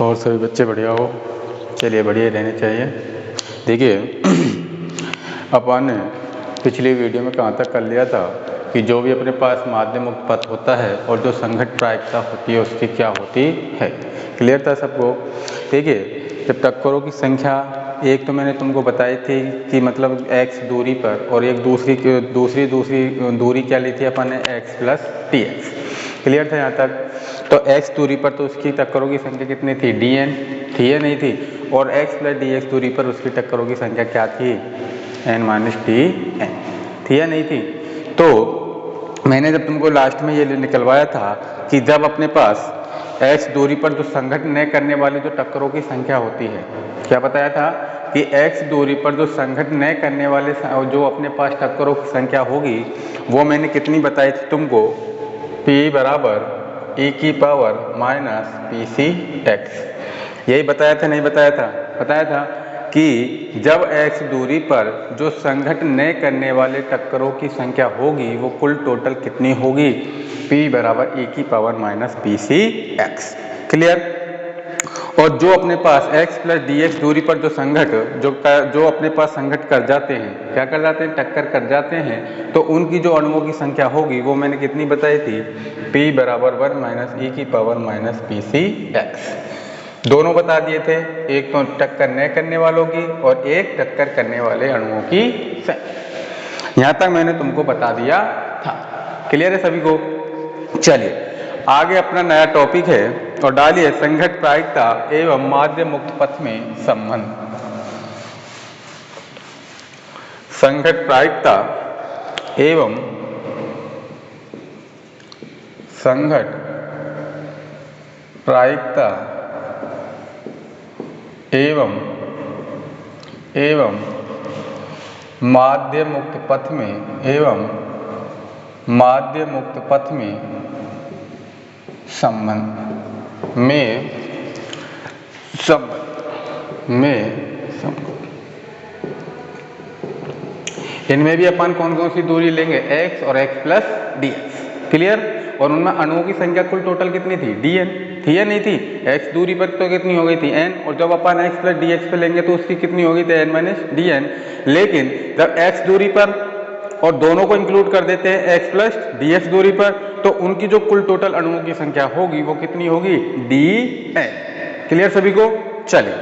और सभी बच्चे बढ़िया हो। चलिए बढ़िया रहने चाहिए। देखिए अपन ने पिछली वीडियो में कहाँ तक कर लिया था कि जो भी अपने पास माध्य मुक्त पथ होता है और जो संघट प्रायिकता होती है उसकी क्या होती है। क्लियर था सबको। देखिए जब टक्करों की संख्या एक तो मैंने तुमको बताई थी कि मतलब x दूरी पर और एक दूसरी दूरी क्या ली थी अपन ने x प्लस dx। क्लियर था यहाँ तक। तो x दूरी पर तो उसकी टक्करों की संख्या कितनी थी dn थी या नहीं थी, और x प्लस dx दूरी पर उसकी टक्करों की संख्या क्या थी n माइनस dn थी या नहीं थी। तो मैंने जब तुमको लास्ट में ये निकलवाया था कि जब अपने पास x दूरी पर जो संघट न करने वाली जो टक्करों की संख्या होती है, क्या बताया था कि x दूरी पर जो संघट न करने वाले जो अपने पास टक्करों की संख्या होगी वो मैंने कितनी बताई थी तुमको, p बराबर e की power minus P C x. यही बताया था नहीं बताया था? बताया था कि जब x दूरी पर जो संघट न करने वाले टक्करों की संख्या होगी वो कुल टोटल कितनी होगी, p बराबर e की power minus P C x. Clear. और जो अपने पास x प्लस dx दूरी पर जो संघट जो अपने पास संघट कर जाते हैं, क्या कर जाते हैं, टक्कर कर जाते हैं, तो उनकी जो अणुओं की संख्या होगी वो मैंने कितनी बताई थी, p बराबर 1 माइनस ई की power minus P C x. दोनों बता दिए थे, एक तो टक्कर न करने वालों की और एक टक्कर करने वाले अणुओं की संख्या। यहाँ तक मैंने तुमको बता दिया था। क्लियर है सभी को। चलिए आगे अपना नया टॉपिक है और डालिए संघट प्रायिकता एवं माध्य मुक्त पथ में संबंध। संघट प्रायिकता एवं संघट प्रायिकता एवं माध्य मुक्त पथ में संबंध इनमें भी अपन कौन कौन सी दूरी लेंगे, x और x प्लस dx। क्लियर। और उनमें अणुओं की संख्या कुल टोटल कितनी थी, dn थी या नहीं थी। x दूरी पर तो कितनी हो गई थी n, और जब अपन x प्लस dx पे लेंगे तो उसकी कितनी होगी थी n माइनस dn। लेकिन जब x दूरी पर और दोनों को इंक्लूड कर देते हैं x प्लस dx दूरी पर, तो उनकी जो कुल टोटल अणुओं की संख्या होगी वो कितनी होगी, dn। क्लियर सभी को। चलिए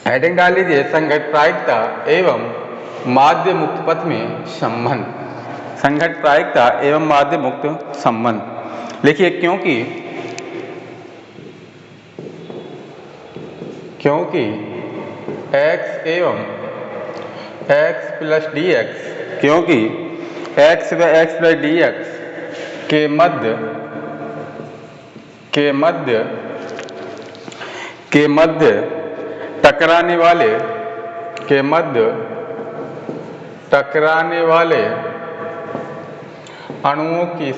हेडिंग डाल लीजिए संघट प्रायिकता एवं माध्य मुक्त पथ में संबंध। संघट प्रायिकता एवं माध्य मुक्त संबंध लिखिए। क्योंकि x एवं x प्लस dx, क्योंकि x व x प्लस dx के मध्य टकराने वाले अणुओं की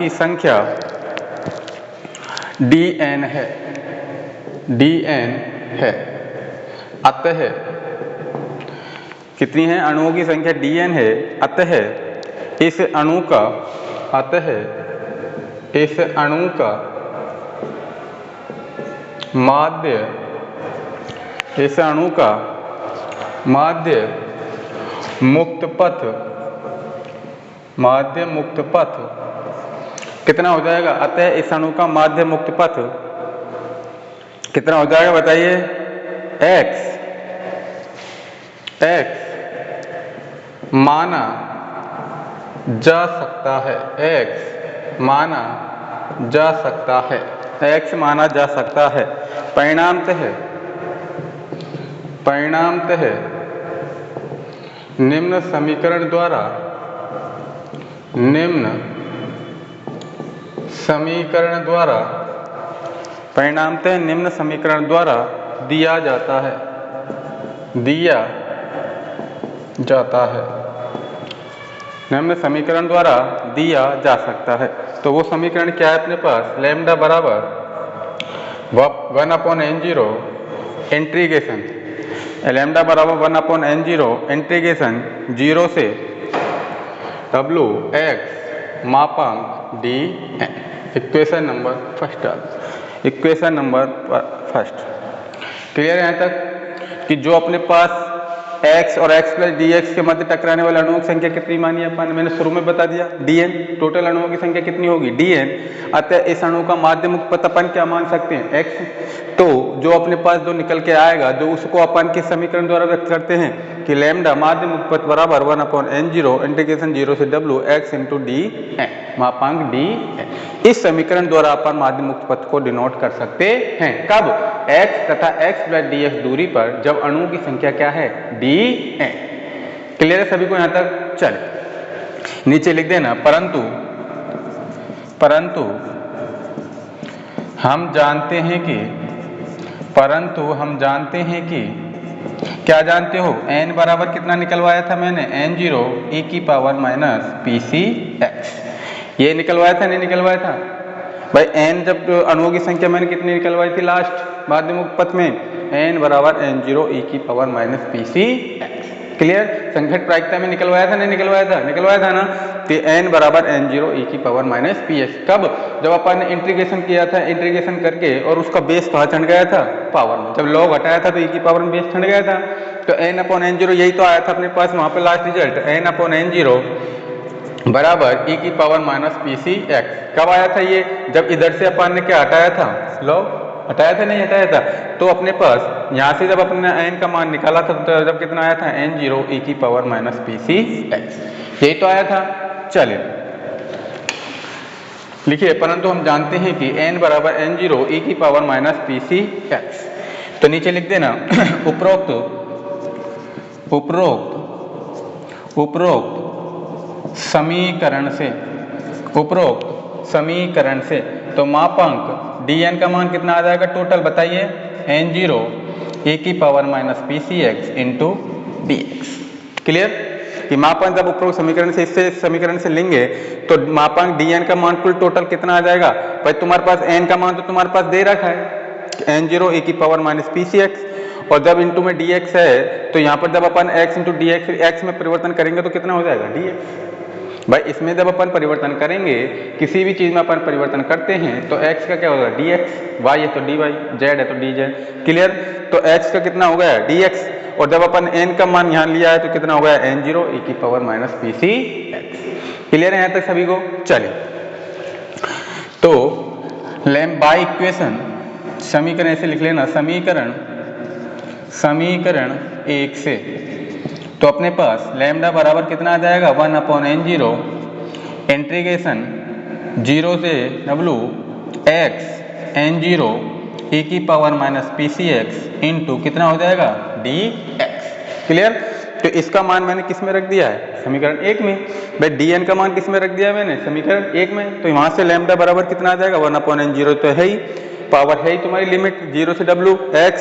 संख्या, dn है। अतः कितनी है, अणुओं की संख्या dn है। अतः इस अणु का माध्य मुक्त पथ कितना हो जाएगा। अतः इस अणु का माध्य मुक्त पथ कितना हो जाएगा बताइए, x माना जा सकता है। परिणामतः निम्न समीकरण द्वारा दिया जाता है। निम्न समीकरण द्वारा दिया जा सकता है। तो वो समीकरण क्या है अपने पास, लैम्डा बराबर 1/n0 इंटीग्रेशन लैम्डा बराबर 1/n0 इंटीग्रेशन 0 से w x मापांक d n। Equation number first डाल, इक्वेशन नंबर फर्स्ट क्लियर है यहाँ तक कि जो अपने पास x और x प्लस डी एक्स के मध्य टकराने वाले अणुओं की संख्या कितनी मानी है अपन, मैंने शुरू में बता दिया dn, टोटल अणुओं की संख्या कितनी होगी dn। अतः इस अणु का माध्य मुक्त पथ अपन क्या मान सकते हैं x। तो जो अपने पास जो निकल के आएगा जो उसको अपन के समीकरण द्वारा व्यक्त करते हैं कि लैम्डा माध्य मुक्त पथ बराबर 1/n0 इंटीग्रेशन 0 से w x इंटू डी मापांक डी। इस समीकरण द्वारा अपन माध्य मुक्त पथ को डिनोट कर सकते हैं कब, x तथा x प्लस डी एक्स दूरी पर जब अणुओं की संख्या क्या है डी है। क्लियर है सभी को यहाँ तक। चले नीचे लिख देना परंतु हम जानते हैं कि क्या जानते हो n बराबर कितना निकलवाया था मैंने n0 e की पावर माइनस pc x, ये निकलवाया था नहीं निकलवाया था भाई। n जब अणुओं की संख्या मैंने कितनी निकलवाई थी लास्ट माध्य मुक्त पथ में, n बराबर n0 e की power minus pc x। Clear, संघट प्रायिकता में निकलवाया था नहीं निकलवाया था ना। तो n बराबर n0 e की पावर माइनस px कब, जब अपन ने इंटीग्रेशन किया था, इंटीग्रेशन करके और उसका बेस कहाँ चढ़ गया था पावर में, जब लॉग हटाया था तो e की पावर में बेस चढ़ गया था। तो n/n0 यही तो आया था अपने पास वहां पे लास्ट रिजल्ट, n/n0 बराबर e की पावर माइनस pc x। कब आया था ये, जब इधर से अपन ने क्या हटाया था, लॉग हटाया था नहीं हटाया था। तो अपने पास यहाँ से जब अपने n का मान निकाला था तो जब कितना आया था n0 e की पावर माइनस pc x, यही तो आया था। चलिए लिखिए, परंतु हम जानते हैं कि n बराबर n0 e की पावर माइनस pc x। तो नीचे लिख देना उपरोक्त समीकरण से तो मापांक dn का मान कितना आ जाएगा टोटल बताइए, n0 e की power minus pc x into dx। Clear कि मापांक जब उपरोक्त समीकरण से इससे समीकरण से लेंगे तो मापांक dn का मान कुल टोटल कितना आ जाएगा भाई। तुम्हारे पास n का मान तो तुम्हारे पास दे रखा है n0 e की पावर माइनस pc x, और जब इंटू में dx है तो यहाँ पर जब अपन x इंटू डी एक्स में परिवर्तन करेंगे तो कितना हो जाएगा dx। भाई इसमें जब अपन परिवर्तन करेंगे, किसी भी चीज में अपन परिवर्तन करते हैं तो x का क्या होगा dx, y है तो dy, z है तो dz। क्लियर, तो x का कितना हो गया dx, और जब अपन n का मान यहाँ लिया है तो कितना हो गया n0 e की power minus pc x। Clear है यहाँ तक सभी को। चलिए तो बाय इक्वेशन समीकरण ऐसे लिख लेना, समीकरण 1 से तो अपने पास लैम्डा बराबर कितना आ जाएगा 1/n0 इंटीग्रेशन 0 से w x n0 e की power minus pc x into कितना हो जाएगा dx। क्लियर, तो इसका मान मैंने किस में रख दिया है समीकरण 1 में, भाई dn का मान किस में रख दिया है मैंने समीकरण 1 में। तो वहां से लैम्डा बराबर कितना आ जाएगा 1/n0 तो है ही, पावर है ही तुम्हारी लिमिट 0 से w x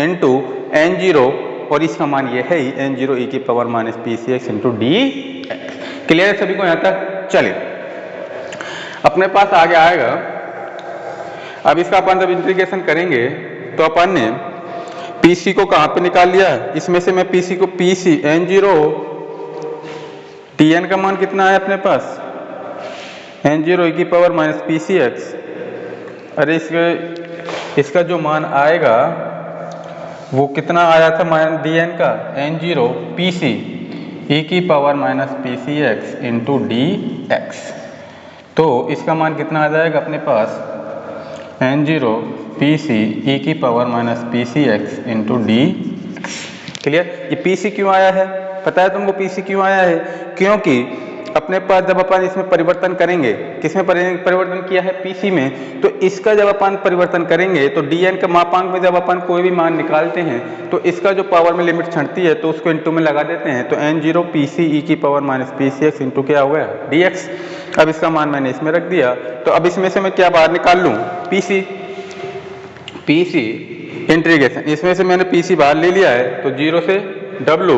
इंटू n0 और इसका मान ये है ही n0 e की power minus pc x into dx। Clear है सभी को यहाँ तक। चलिए अपने पास आगे आएगा, अब इसका अपन जब इंटीग्रेशन करेंगे तो अपन ने pc को कहाँ पे निकाल लिया है, इसमें से मैं pc को n0 dn का मान कितना है अपने पास n0 e की पावर माइनस pc x। अरे इसका जो मान आएगा वो कितना आया था dn का n0 pc e की power minus pc x into dx। तो इसका मान कितना आ जाएगा अपने पास n0 pc e की power minus pc x into dx। Clear, ये pc क्यों आया है पता है तुमको, pc क्यों आया है, क्योंकि अपने पास जब अपन इसमें परिवर्तन करेंगे, किसमें परिवर्तन किया है pc में, तो इसका जब अपन परिवर्तन करेंगे तो dn का मापांक में जब अपन कोई भी मान निकालते हैं तो इसका जो पावर में लिमिट छंटती है तो उसको इंटू में लगा देते हैं। तो n0 pc e की power minus pc x into क्या हो गया dx। अब इसका मान मैंने इसमें रख दिया, तो अब इसमें से मैं क्या बाहर निकाल लूँ pc इंटीग्रेशन, इसमें से मैंने pc बाहर ले लिया है तो 0 से w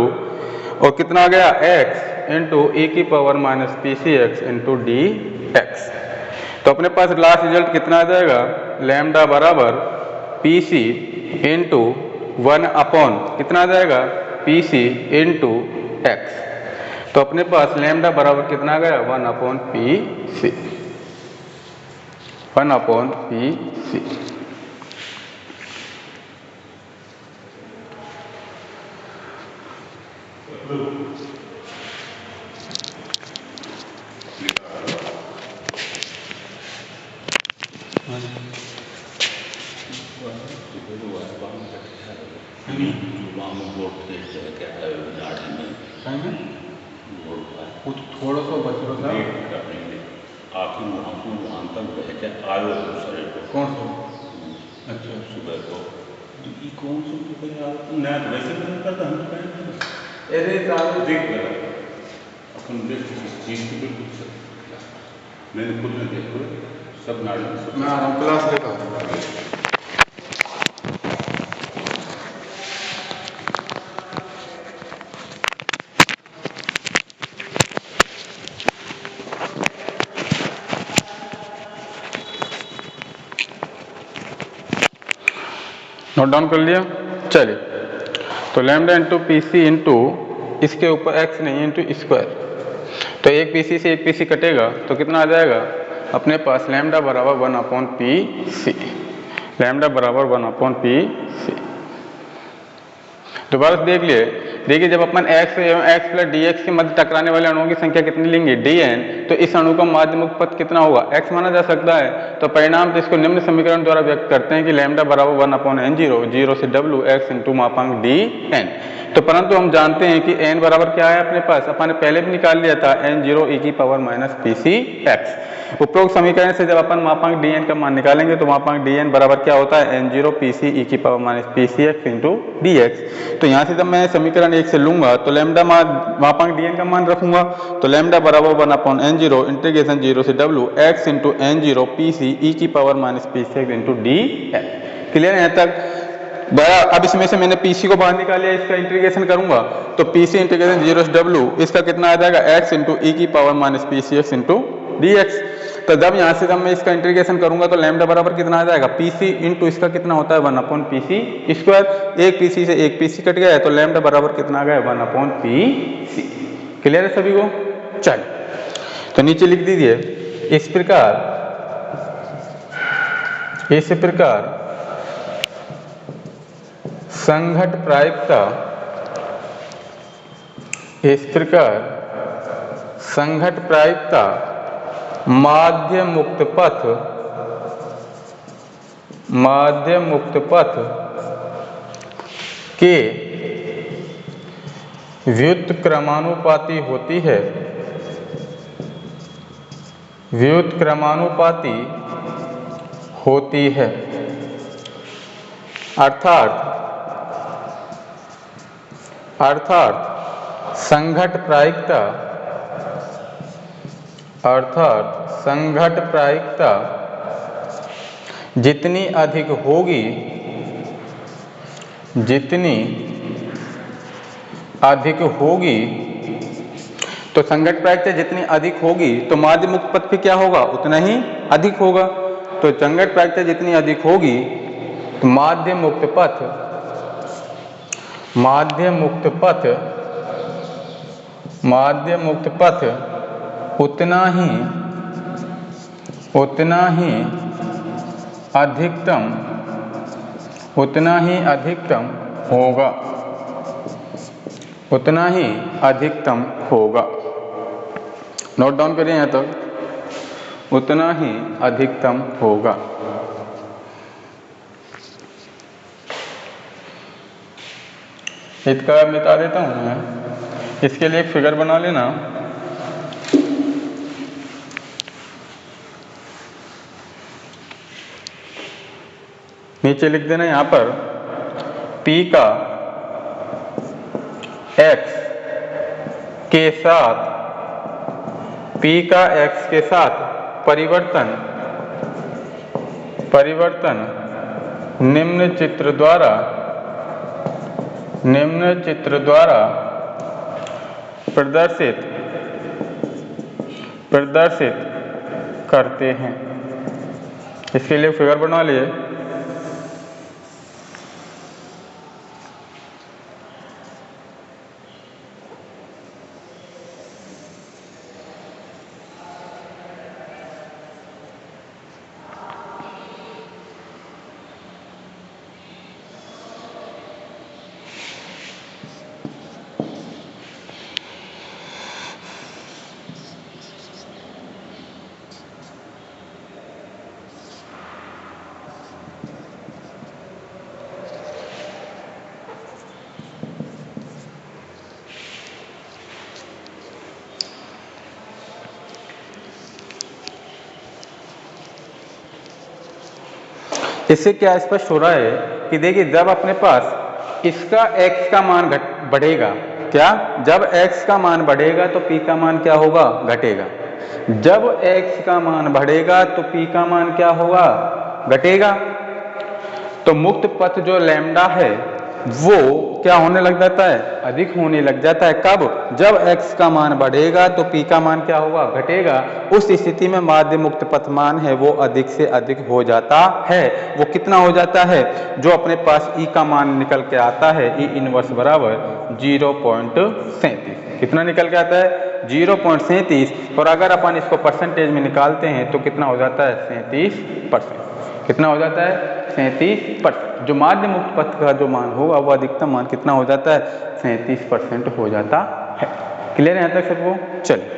और कितना आ गया x इंटू e की power minus pc x into dx। तो अपने पास लास्ट रिजल्ट कितना आ जाएगा लैम्डा बराबर pc इंटू 1 अपॉन कितना आ जाएगा पी सी इंटू एक्स। तो अपने पास लैम्डा बराबर कितना आ गया 1 upon p c, 1 upon p c. कुछ थोड़ा सा बच रहा था आखिर वहाँ तक बह के आयो दूसरे को कौन सा? अच्छा सुबह को ये कौन सा तो कहीं आ ना वैसे नहीं करता हम कहें अरे साहब देख रहा अपन देख चीज़ की बिल्कुल सब मैंने खुद में देखो सब नाड़ी मैं आराम क्लास लेकर नोट डाउन कर लिया। चलिए तो lambda into p c into इसके ऊपर एक्स नहीं इंटू स्क्वायर, तो एक पी सी से एक पी सी कटेगा तो कितना आ जाएगा अपने पास लैम्डा बराबर 1 अपॉन पी सी, लैम्डा बराबर 1 अपॉन पी सी। दोबारा से देख लिए, देखिए जब अपन x एवं x प्लस डी एक्स के मध्य टकराने वाले अणुओं की संख्या कितनी लेंगे dn, तो इस अणु का माध्य मुक्त पथ कितना होगा x माना जा सकता है। तो परिणाम तो इसको निम्न समीकरण द्वारा व्यक्त करते हैं कि लैम्डा बराबर 1 अपॉन n जीरो, जीरो से w x इंटू मापांक dn। तो परंतु हम जानते हैं कि n बराबर क्या है अपने पास, अपन ने पहले भी निकाल लिया था n जीरो e की power minus P C x. उपरोक्त समीकरण से जब अपन मापांक dn का मान निकालेंगे तो मापांक dn बराबर क्या होता है n जीरो पी सी ई की power minus P C x into D x. तो यहाँ से जब मैं समीकरण 1 से लूंगा तो लैम्डा मापांक dn का मान रखूंगा, तो लैम्डा बराबर 1 upon n zero integration zero से w x into n zero P C ई की power minus P C x into D X. Clear है यहाँ तक? अब इसमें से मैंने पीसी को बाहर निकाल लिया, इसका इंटीग्रेशन करूंगा तो पीसी इंटीग्रेशन जीरो से डब्ल्यू इसका कितना आ जाएगा x इंटू ई की power minus P C x into D x. तो जब यहाँ से जब मैं इसका इंटीग्रेशन करूंगा तो लैम्डा बराबर कितना आ जाएगा पीसी इंटू इसका कितना होता है 1 अपॉन पीसी स्क्वायर, एक पीसी से एक पीसी कट गया है तो लैम्डा बराबर कितना आ गया 1 अपॉन पी सी। क्लियर है सभी को? चलिए तो नीचे लिख दीजिए इस प्रकार संघट प्रायिकता, इस प्रकार संघट प्रायिकता माध्य मुक्त पथ के व्युत्क्रमानुपाती होती है, व्युत्क्रमानुपाती होती है। अर्थात संघट प्रायिकता जितनी अधिक होगी तो संघट प्रायिकता जितनी अधिक होगी तो माध्य मुक्त पथ भी क्या होगा उतना ही अधिक होगा। तो संघट प्रायिकता जितनी अधिक होगी तो माध्य मुक्त पथ उतना ही अधिकतम होगा। नोट डाउन करिए यहाँ तक, उतना ही अधिकतम होगा। इसका मिटा देता हूँ मैं, इसके लिए एक फिगर बना लेना। नीचे लिख देना यहाँ पर P का x के साथ परिवर्तन निम्न चित्र द्वारा प्रदर्शित करते हैं। इसके लिए फिगर बना लिए। इससे क्या स्पष्ट हो रहा है कि देखिए जब अपने पास इसका x का मान बढ़ेगा, क्या जब x का मान बढ़ेगा तो p का मान क्या होगा, घटेगा। जब x का मान बढ़ेगा तो p का मान क्या होगा, घटेगा। तो मुक्त पथ जो लैम्डा है वो क्या होने लग जाता है, अधिक होने लग जाता है। कब, जब x का मान बढ़ेगा तो p का मान क्या होगा, घटेगा। उस स्थिति में माध्य मुक्त पथ मान है वो अधिक से अधिक हो जाता है। वो कितना हो जाता है, जो अपने पास e का मान निकल के आता है, e इनवर्स बराबर 0.37। कितना निकल के आता है, 0.37। और अगर अपन इसको परसेंटेज में निकालते हैं तो कितना हो जाता है, 37%। कितना हो जाता है, 37%। जो माध्य मुक्त पथ का जो मान होगा वो अधिकतम मान कितना हो जाता है, 37% हो जाता है। क्लियर है यहाँ तक सबको? चलिए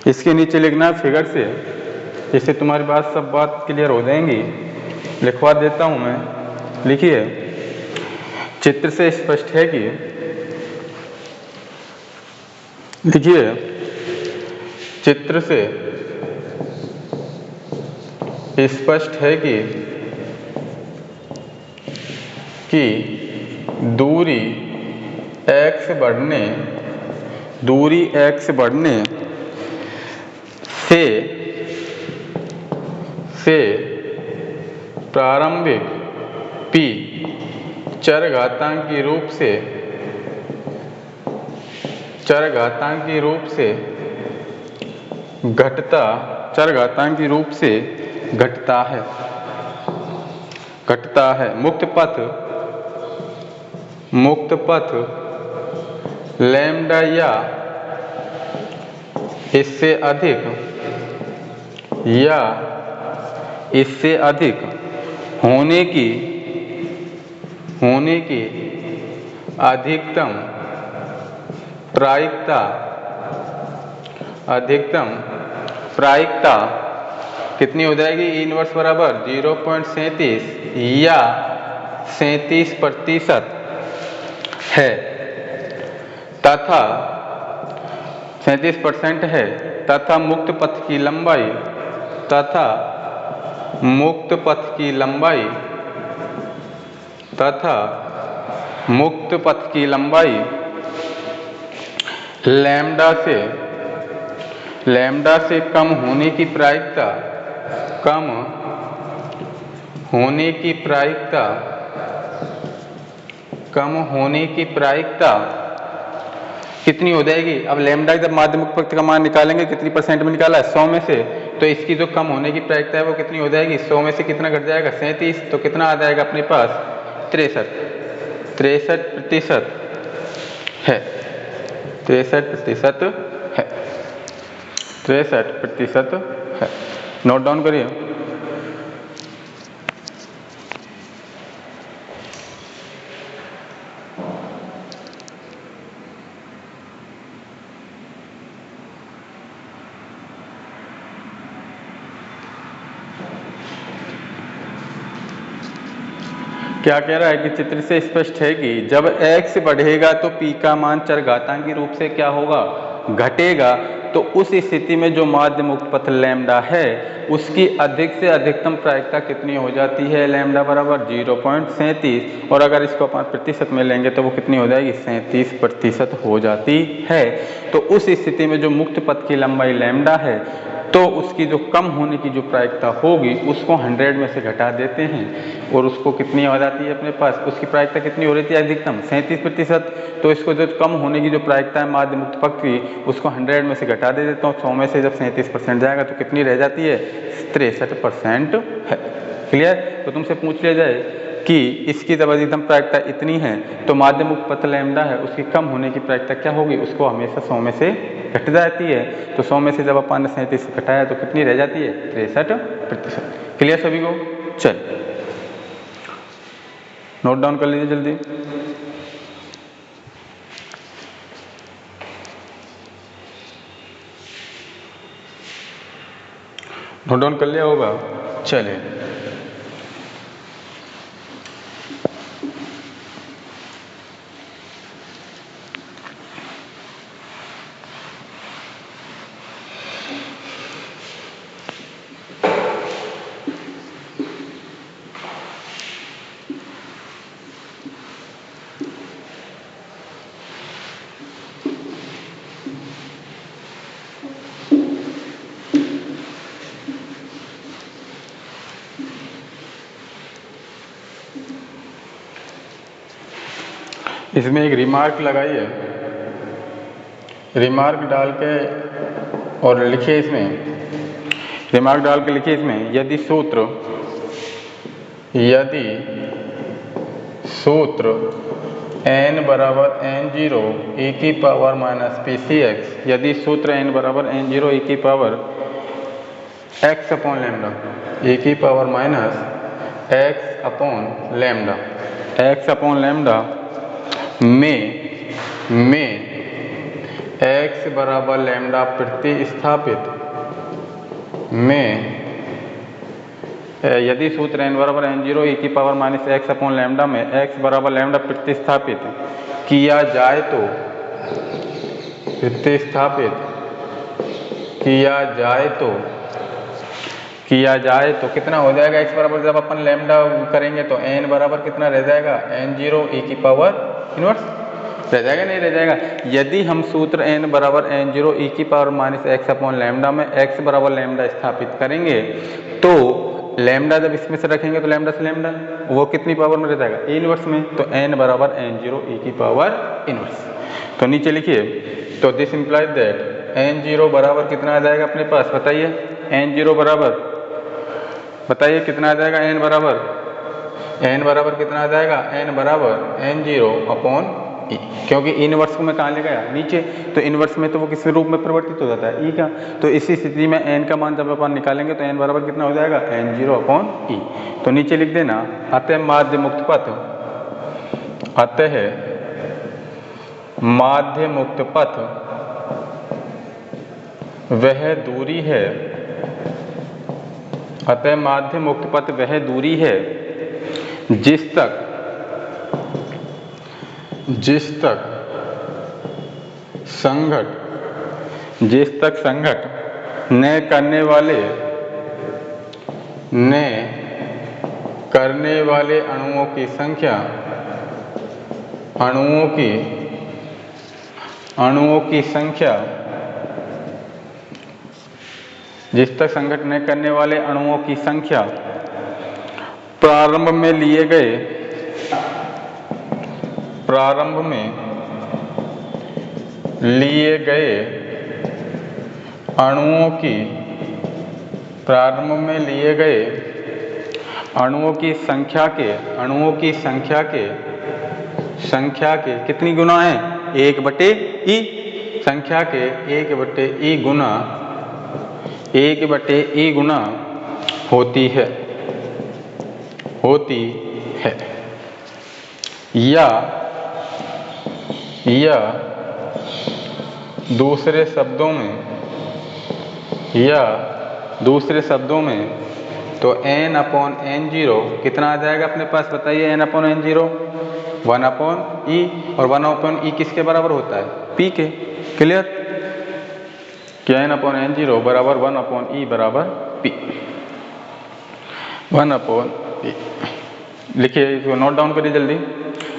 इसके नीचे लिखना है फिगर से, जिससे तुम्हारी बात सब बात क्लियर हो जाएंगी। लिखवा देता हूं मैं, लिखिए। चित्र से स्पष्ट है कि, लिखिए, चित्र से स्पष्ट है कि दूरी x बढ़ने से प्रारंभिक p चरघातांकी रूप से घटता है। मुक्त पथ लैम्डा या इससे अधिक होने की अधिकतम प्रायिकता कितनी हो जाएगी, ई इनवर्स बराबर 0.37 या 37% है, तथा 37% है, तथा मुक्त पथ की लंबाई लैम्डा से कम होने की प्रायिकता कितनी हो जाएगी। अब लैम्डा जब माध्य मुक्त पथ का मान निकालेंगे कितनी परसेंट में निकाला है, 100 में से, तो इसकी जो कम होने की प्रायिकता है वो कितनी हो जाएगी, 100 में से कितना घट जाएगा, 37। तो कितना आ जाएगा अपने पास, 63% है। 63% है। 63% है। नोट डाउन करिए। क्या कह रहा है कि चित्र से स्पष्ट है कि जब x बढ़ेगा तो p का मान चरघातांकी रूप से क्या होगा, घटेगा। तो उस स्थिति में जो माध्य मुक्त पथ लैम्डा है उसकी अधिक से अधिकतम प्रायिकता कितनी हो जाती है, लैम्डा बराबर 0.37। और अगर इसको अपन प्रतिशत में लेंगे तो वो कितनी हो जाएगी, 37% हो जाती है। तो उस स्थिति में जो मुक्त पथ की लंबाई लैम्डा है तो उसकी जो कम होने की जो प्रायिकता होगी उसको 100 में से घटा देते हैं और उसको कितनी आ जाती है अपने पास, उसकी प्रायिकता कितनी हो रही थी, अधिकतम 37%। तो इसको जो कम होने की जो प्रायिकता है माध्य मुक्त पथ की उसको 100 में से घटा दे देता हूँ। 100 में से जब 37% जाएगा तो कितनी रह जाती है, 63% है। क्लियर। तो तुमसे पूछ लिया जाए कि इसकी जब अधिकतम प्रायिकता इतनी है तो माध्य मुक्त पथ लैम्डा है उसकी कम होने की प्रायिकता क्या होगी, उसको हमेशा 100 में से घट जाती है। तो 100 में से जब अपन ने 37 घटाया तो कितनी रह जाती है, 63%। क्लियर सभी को? चल नोट डाउन कर लीजिए जल्दी। नोट डाउन कर लिया होगा। चलिए इसमें एक रिमार्क लगाइए, रिमार्क डाल के और लिखिए, इसमें रिमार्क डाल के लिखिए इसमें, यदि सूत्र n बराबर n0 e की पावर माइनस PCX, यदि सूत्र n बराबर n0 e की power x upon lambda, e की power minus x upon lambda, x upon lambda में x बराबर लैम्डा प्रतिस्थापित में, यदि सूत्र n बराबर n0 e की power minus x upon lambda में x बराबर लैम्डा प्रतिस्थापित किया जाए तो कितना हो जाएगा, x बराबर जब अपन लैम्डा करेंगे तो n बराबर कितना रह जाएगा, n0 e की पावर इनवर्स रह जाएगा, नहीं रह जाएगा। यदि हम सूत्र n बराबर n0 e की power minus x upon lambda में x बराबर लैम्डा स्थापित करेंगे तो लैम्डा जब इसमें से रखेंगे तो लैम्डा से लैम्डा वो कितनी पावर में रह जाएगा, ए इनवर्स में, तो n बराबर n0 e की पावर इनवर्स। तो नीचे लिखिए, तो दिस इंप्लाइज दैट n0 बराबर कितना आ जाएगा अपने पास, बताइए n0 बराबर, बताइए कितना आ जाएगा, n बराबर कितना आ जाएगा, n बराबर n0 अपॉन ई, क्योंकि इनवर्स को मैं कहाँ ले गया, नीचे, तो इनवर्स में तो वो किस रूप में परिवर्तित हो जाता है, ई का। तो इसी स्थिति में n का मान जब अपन निकालेंगे तो n बराबर कितना हो जाएगा, n0 अपॉन ई। तो नीचे लिख देना, अतः माध्य मुक्त पथ, अतः माध्य मुक्त पथ वह दूरी है, अतः माध्य मुक्त पथ वह दूरी है जिस तक संघट न करने वाले अणुओं की संख्या जिस तक संघट न करने वाले अणुओं की संख्या प्रारंभ में लिए गए अणुओं की संख्या के कितनी गुना है, 1/e, संख्या के 1/e गुना होती है, या दूसरे शब्दों में तो n अपॉन n0 कितना आ जाएगा अपने पास, बताइए, n अपॉन n0 1/e, और 1/e किसके बराबर होता है, p के, क्लियर, क्या n अपॉन n0 बराबर 1/e बराबर p, 1/e। लिखिए, इसको नोट डाउन करिए जल्दी।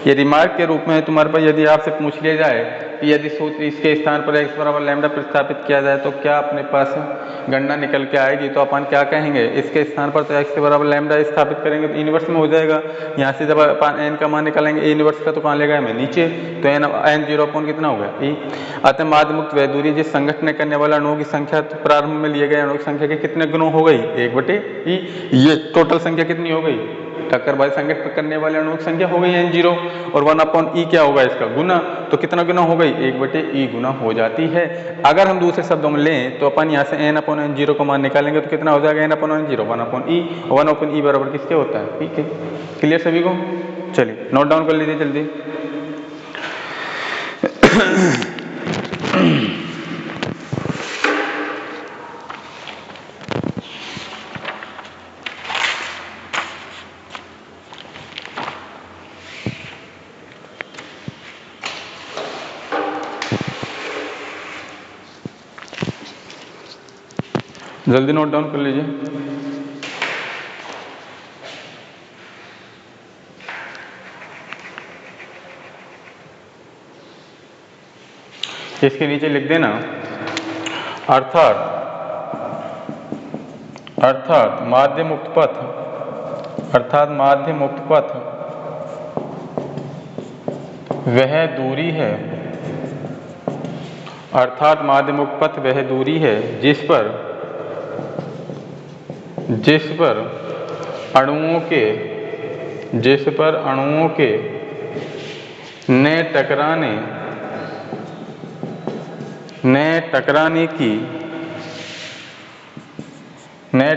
ये रिमार्क के रूप में है तुम्हारे पास, यदि आपसे पूछ लिया जाए कि यदि सूत्र इसके स्थान पर x बराबर लैम्डा प्रतिस्थापित किया जाए तो क्या अपने पास गणना निकल के आएगी, तो अपन क्या कहेंगे, इसके स्थान पर तो x के बराबर लैम्डा स्थापित करेंगे तो इनवर्स में हो जाएगा। यहाँ से जब अपन n का मान निकालेंगे, ए इनवर्स का तो कहाँ ले गए हमें, नीचे, तो n0 अपॉन कितना हो गया, e। अतः माध्य मुक्त वह दूरी जिस संघट न करने वाले अणुओं की संख्या प्रारंभ में लिए गए अणुओं की संख्या के कितने गुना हो गई, 1/e। ये टोटल संख्या कितनी हो गई, टक्कर बाई संघट करने वाले अणुओं की संख्या हो गई n0, और 1/e क्या होगा इसका गुना, तो कितना गुना हो गई, 1/e गुना हो जाती है। अगर हम दूसरे शब्दों में लें तो अपन यहाँ से n/n0 का मान निकालेंगे तो कितना हो जाएगा, n/n0 1/e, 1/e बराबर किसके होता है, p के। क्लियर सभी को, चलिए नोट डाउन कर लीजिए जल्दी। जल्दी नोट डाउन कर लीजिए। इसके नीचे लिख देना, अर्थात माध्य मुक्त पथ वह दूरी है, अर्थात माध्यमुख पथ वह दूरी है जिस पर अणुओं के न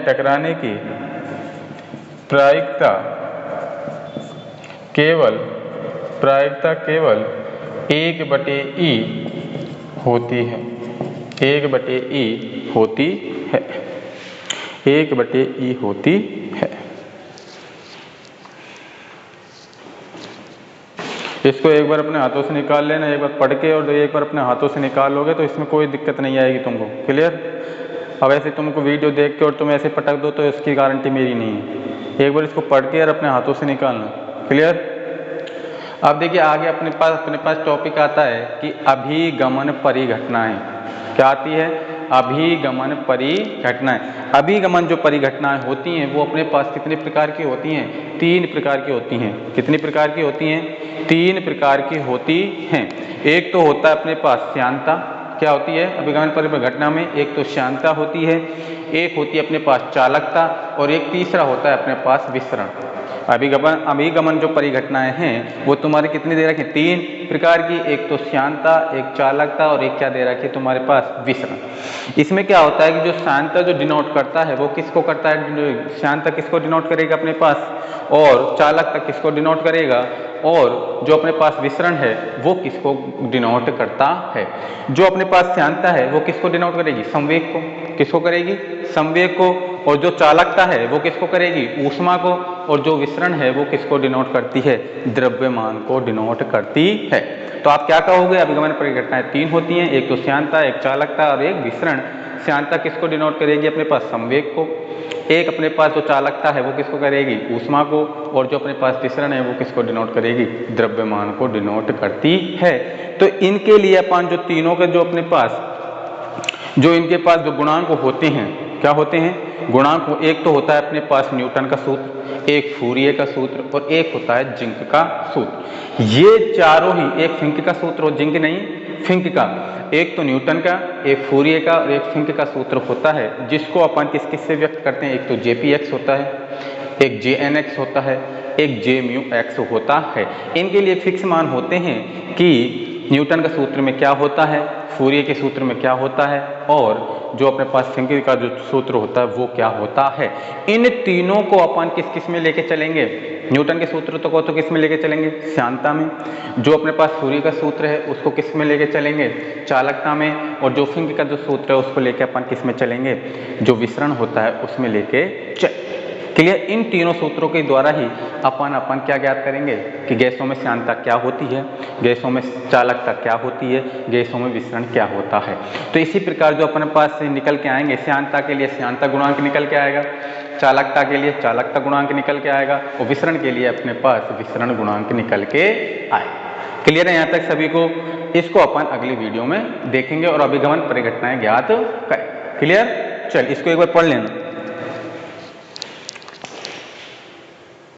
टकराने की प्रायिकता केवल 1/e होती है, 1/e होती है, 1/e होती है। इसको एक बार अपने हाथों से निकाल लेना, एक बार पढ़ के और एक बार अपने हाथों से निकाल लोगे तो इसमें कोई दिक्कत नहीं आएगी तुमको। क्लियर? अब ऐसे तुमको वीडियो देख के और तुम ऐसे पटक दो तो इसकी गारंटी मेरी नहीं है। एक बार इसको पढ़ के और अपने हाथों से निकालना। क्लियर? अब देखिए आगे अपने पास टॉपिक आता है कि अभिगमन परिघटनाएं। क्या आती है? अभिगमन परिघटनाएं। अभिगमन जो परिघटनाएं होती हैं वो अपने पास कितने प्रकार की होती हैं? 3 प्रकार की होती हैं। कितनी प्रकार की होती हैं? 3 प्रकार की होती हैं। एक तो होता है अपने पास श्यानता। क्या होती है अभिगमन परिघटना में? एक तो श्यानता होती है, एक होती है अपने पास चालकता और एक तीसरा होता है अपने पास विसरण। अभिगमन जो परिघटनाएं हैं वो तुम्हारे कितनी दे रखी? 3 प्रकार की। एक तो श्यानता, एक चालकता और एक क्या दे रखी है तुम्हारे पास? विसरण। इसमें क्या होता है कि जो श्यानता जो डिनोट करता है वो किसको करता है? श्यानता किसको डिनोट करेगा अपने पास? और चालकता किसको डिनोट करेगा? और जो अपने पास विसरण है वो किसको डिनोट करता है? जो अपने पास श्यानता है वो किसको डिनोट करेगी? संवेग को। किसको करेगी? संवेग को। और जो चालकता है वो किसको करेगी? ऊष्मा को। और जो विसरण है वो किसको डिनोट करती है? द्रव्यमान को डिनोट करती है। तो आप क्या कहोगे? अभिगमन परिघटनाएं 3 होती हैं, एक तो श्यानता, एक चालकता और एक विसरण। श्यानता किसको डिनोट करेगी? अपने पास संवेग को। एक अपने पास जो चालकता है वो किसको करेगी? ऊष्मा को। और जो अपने पास विसरण है वो किसको डिनोट करेगी? द्रव्यमान को डिनोट करती है। तो इनके लिए अपन जो तीनों के जो अपने पास जो इनके पास जो गुणांक होते हैं, क्या होते हैं? गुणांक। एक तो होता है अपने पास न्यूटन का सूत्र, एक फूरिये का सूत्र और एक होता है जिंक का सूत्र। ये चारों ही, एक फिंक का सूत्र और जिंक नहीं, फिंक का, एक तो न्यूटन का, एक फूरिये का और एक फिंक का सूत्र होता है जिसको अपन किस से व्यक्त करते हैं? एक तो JPX होता है, एक JNX होता है, एक JμX होता है। इनके लिए फिक्स मान होते हैं कि न्यूटन का सूत्र में क्या होता है, फूरिये के सूत्र में क्या होता है और जो अपने पास फिंक का जो सूत्र होता है वो क्या होता है। इन तीनों को अपन किस में लेके चलेंगे? न्यूटन के सूत्र तो किस में लेके चलेंगे? श्यानता में। जो अपने पास फूरिये का सूत्र है उसको किस में लेके चलेंगे? चालकता में। और जो फिंक का जो सूत्र है उसको लेके अपन किस में चलेंगे? जो विसरण होता है उसमें लेके क्लियर? इन तीनों सूत्रों के द्वारा ही अपन क्या ज्ञात करेंगे कि गैसों में श्यानता क्या होती है, गैसों में चालकता क्या होती है, गैसों में विसरण क्या होता है। तो इसी प्रकार जो अपने पास से निकल के आएंगे, श्यानता के लिए श्यानता गुणांक निकल के आएगा, चालकता के लिए चालकता गुणांक निकल के आएगा और विसरण के लिए अपने पास विसरण गुणांक निकल के आए। क्लियर है यहाँ तक सभी को? इसको अपन अगली वीडियो में देखेंगे और अभिगमन परिघटनाएं ज्ञात करें। क्लियर? चल इसको एक बार पढ़ लेना।